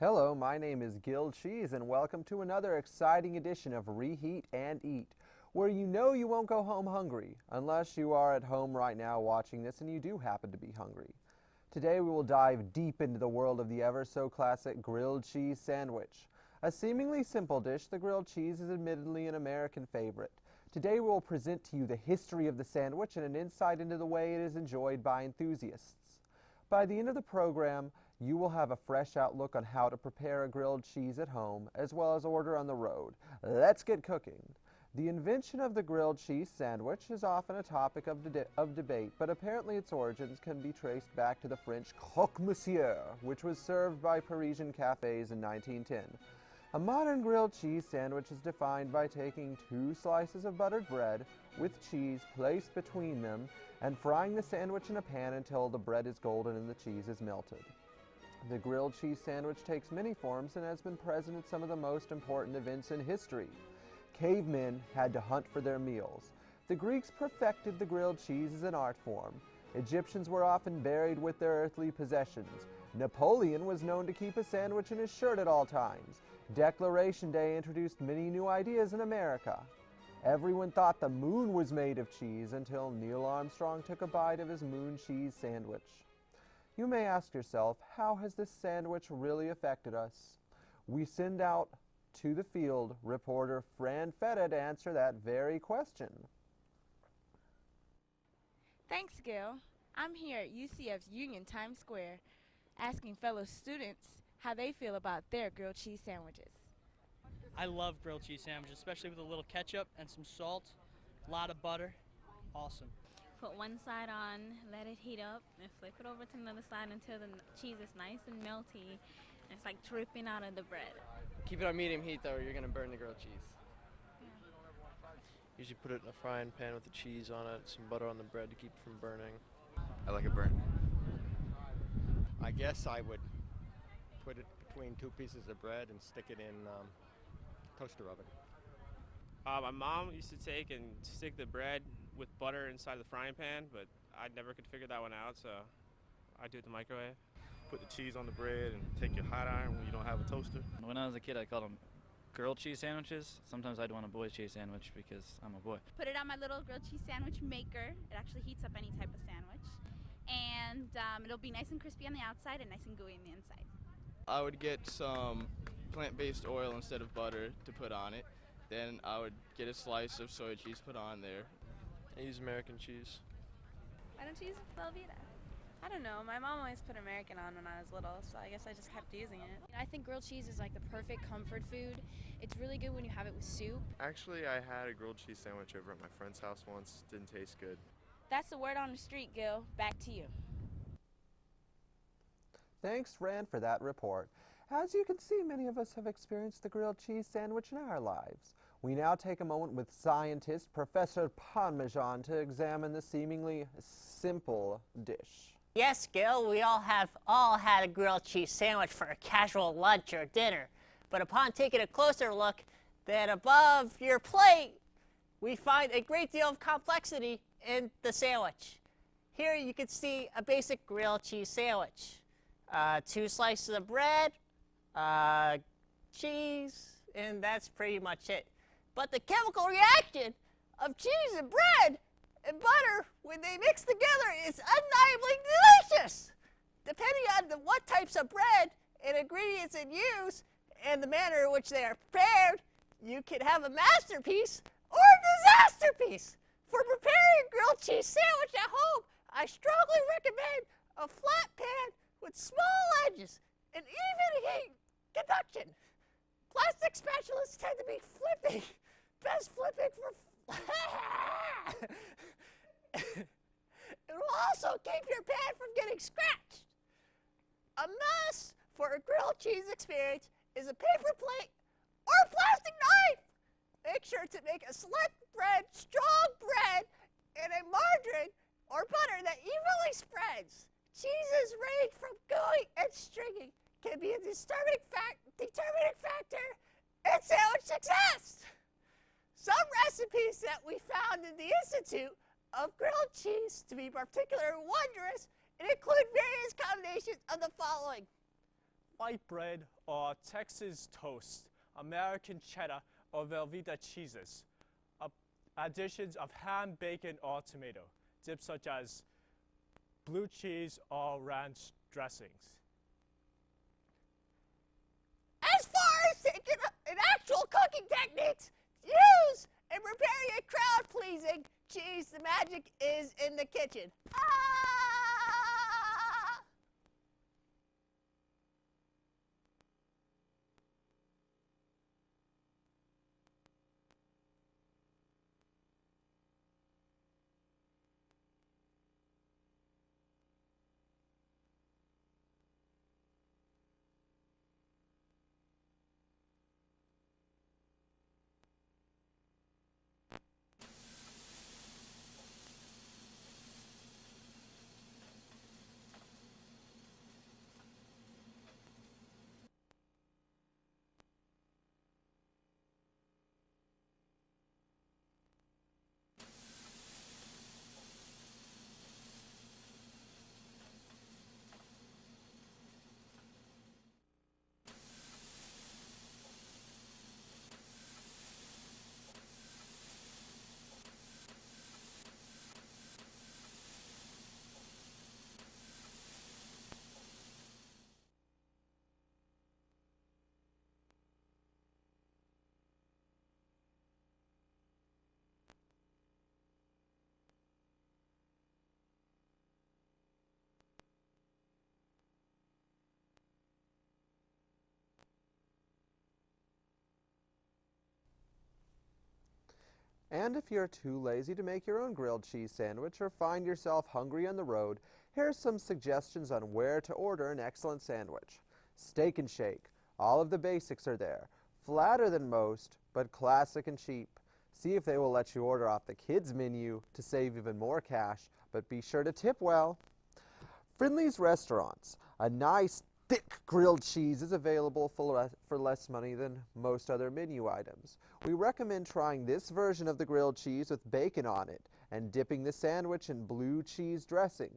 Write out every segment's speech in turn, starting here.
Hello, my name is Gil Cheese, and welcome to another exciting edition of Reheat and Eat, where you know you won't go home hungry, unless you are at home right now watching this and you do happen to be hungry. Today we will dive deep into the world of the ever-so-classic grilled cheese sandwich. A seemingly simple dish, the grilled cheese is admittedly an American favorite. Today we will present to you the history of the sandwich and an insight into the way it is enjoyed by enthusiasts. By the end of the program, you will have a fresh outlook on how to prepare a grilled cheese at home, as well as order on the road. Let's get cooking. The invention of the grilled cheese sandwich is often a topic of debate, but apparently its origins can be traced back to the French croque monsieur, which was served by Parisian cafes in 1910. A modern grilled cheese sandwich is defined by taking 2 slices of buttered bread with cheese placed between them and frying the sandwich in a pan until the bread is golden and the cheese is melted. The grilled cheese sandwich takes many forms and has been present at some of the most important events in history. Cavemen had to hunt for their meals. The Greeks perfected the grilled cheese as an art form. Egyptians were often buried with their earthly possessions. Napoleon was known to keep a sandwich in his shirt at all times. Declaration Day introduced many new ideas in America. Everyone thought the moon was made of cheese until Neil Armstrong took a bite of his moon cheese sandwich. You may ask yourself, how has this sandwich really affected us? We send out to the field reporter Fran Feta to answer that very question. Thanks, Gil. I'm here at UCF's Union Times Square asking fellow students how they feel about their grilled cheese sandwiches. I love grilled cheese sandwiches, especially with a little ketchup and some salt, a lot of butter. Awesome. Put one side on, let it heat up, and flip it over to another side until the cheese is nice and melty. And it's like dripping out of the bread. Keep it on medium heat though, or you're gonna burn the grilled cheese. Usually put it in a frying pan with the cheese on it, some butter on the bread to keep it from burning. I like it burnt. I guess I would put it between 2 pieces of bread and stick it in toaster oven. My mom used to take and stick the bread with butter inside the frying pan, but I never could figure that one out, so I do it in the microwave. Put the cheese on the bread and take your hot iron when you don't have a toaster. When I was a kid, I called them grilled cheese sandwiches. Sometimes I'd want a boy cheese sandwich because I'm a boy. Put it on my little grilled cheese sandwich maker. It actually heats up any type of sandwich. And it'll be nice and crispy on the outside and nice and gooey on the inside. I would get some plant-based oil instead of butter to put on it. Then I would get a slice of soy cheese put on there. I use American cheese. Why don't you use Velveeta? I don't know. My mom always put American on when I was little, so I guess I just kept using it. I think grilled cheese is like the perfect comfort food. It's really good when you have it with soup. Actually, I had a grilled cheese sandwich over at my friend's house once. Didn't taste good. That's the word on the street, Gil. Back to you. Thanks, Fran, for that report. As you can see, many of us have experienced the grilled cheese sandwich in our lives. We now take a moment with scientist Professor Parmesan to examine the seemingly simple dish. Yes, Gil, we all have had a grilled cheese sandwich for a casual lunch or dinner. But upon taking a closer look, then above your plate, we find a great deal of complexity in the sandwich. Here you can see a basic grilled cheese sandwich. 2 slices of bread, cheese, and that's pretty much it. But the chemical reaction of cheese and bread and butter, when they mix together, is undeniably delicious. Depending on what types of bread and ingredients it used and the manner in which they are prepared, you can have a masterpiece or a disaster piece. For preparing a grilled cheese sandwich at home, I strongly recommend a flat pan with small edges and even heat conduction. Plastic spatulas tend to be flippy. Best flipping for it will also keep your pan from getting scratched. A must for a grilled cheese experience is a paper plate or a plastic knife. Make sure to make a slick bread, strong bread, and a margarine or butter that evenly spreads. Cheeses range from gooey and stringy can be a determining factor in sandwich success. Some recipes that we found in the Institute of Grilled Cheese to be particularly wondrous and include various combinations of the following: white bread or Texas toast, American cheddar or Velveeta cheeses. Additions of ham, bacon, or tomato. Dips such as blue cheese or ranch dressings. As far as taking an actual cooking techniques to use and preparing a crowd-pleasing cheese, the magic is in the kitchen. And if you're too lazy to make your own grilled cheese sandwich or find yourself hungry on the road, here's some suggestions on where to order an excellent sandwich. Steak and Shake. All of the basics are there. Flatter than most, but classic and cheap. See if they will let you order off the kids' menu to save even more cash, but be sure to tip well. Friendly's Restaurants. A nice, thick grilled cheese is available for less money than most other menu items. We recommend trying this version of the grilled cheese with bacon on it and dipping the sandwich in blue cheese dressing.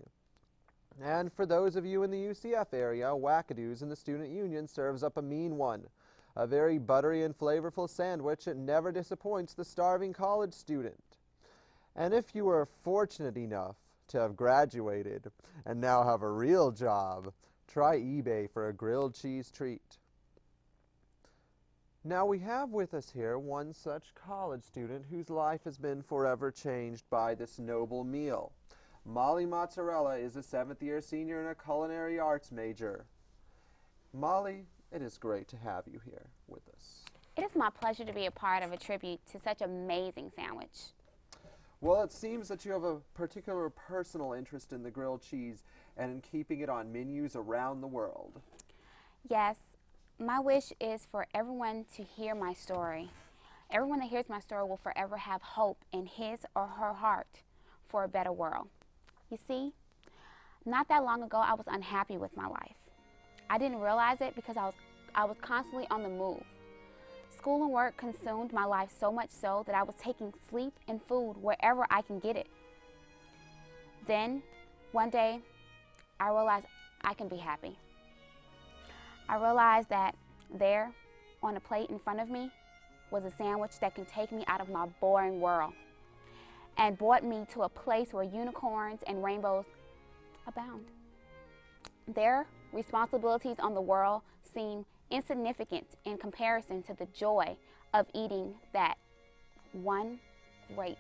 And for those of you in the UCF area, Wackadoos in the Student Union serves up a mean one. A very buttery and flavorful sandwich that never disappoints the starving college student. And if you were fortunate enough to have graduated and now have a real job, try eBay for a grilled cheese treat. Now we have with us here one such college student whose life has been forever changed by this noble meal. Molly Mozzarella is a 7th-year senior and a culinary arts major. Molly, it is great to have you here with us. It is my pleasure to be a part of a tribute to such an amazing sandwich. Well, it seems that you have a particular personal interest in the grilled cheese and in keeping it on menus around the world. Yes, my wish is for everyone to hear my story. Everyone that hears my story will forever have hope in his or her heart for a better world. You see, not that long ago, I was unhappy with my life. I didn't realize it because I was constantly on the move. School and work consumed my life so much so that I was taking sleep and food wherever I can get it. Then, one day, I realized I can be happy. I realized that there, on a plate in front of me, was a sandwich that can take me out of my boring world and brought me to a place where unicorns and rainbows abound. Their responsibilities on the world seem insignificant in comparison to the joy of eating that one great,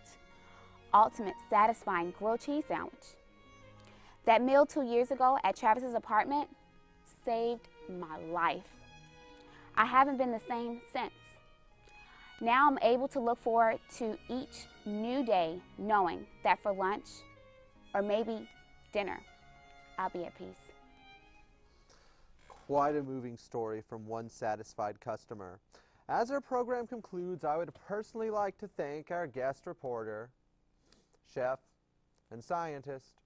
ultimate, satisfying grilled cheese sandwich. That meal 2 years ago at Travis's apartment saved my life. I haven't been the same since. Now I'm able to look forward to each new day knowing that for lunch or maybe dinner, I'll be at peace. Quite a moving story from one satisfied customer. As our program concludes, I would personally like to thank our guest reporter, chef, and scientist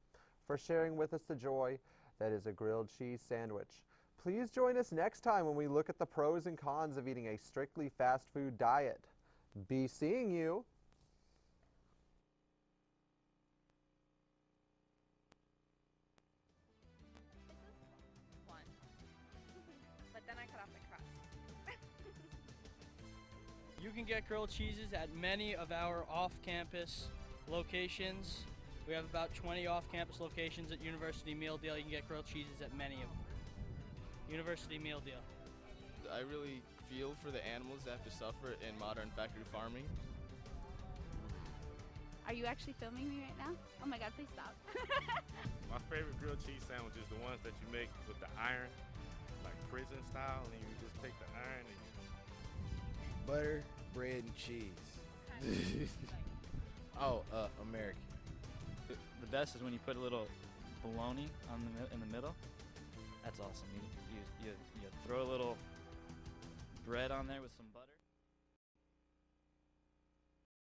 for sharing with us the joy that is a grilled cheese sandwich. Please join us next time when we look at the pros and cons of eating a strictly fast food diet. Be seeing you. You can get grilled cheeses at many of our off-campus locations. We have about 20 off-campus locations at University Meal Deal. You can get grilled cheeses at many of them. University Meal Deal. I really feel for the animals that have to suffer in modern factory farming. Are you actually filming me right now? Oh my God, please stop. My favorite grilled cheese sandwich is the ones that you make with the iron, like prison style, and you just take the iron and Butter, bread, and cheese. American. The best is when you put a little bologna in the middle. That's awesome. You throw a little bread on there with some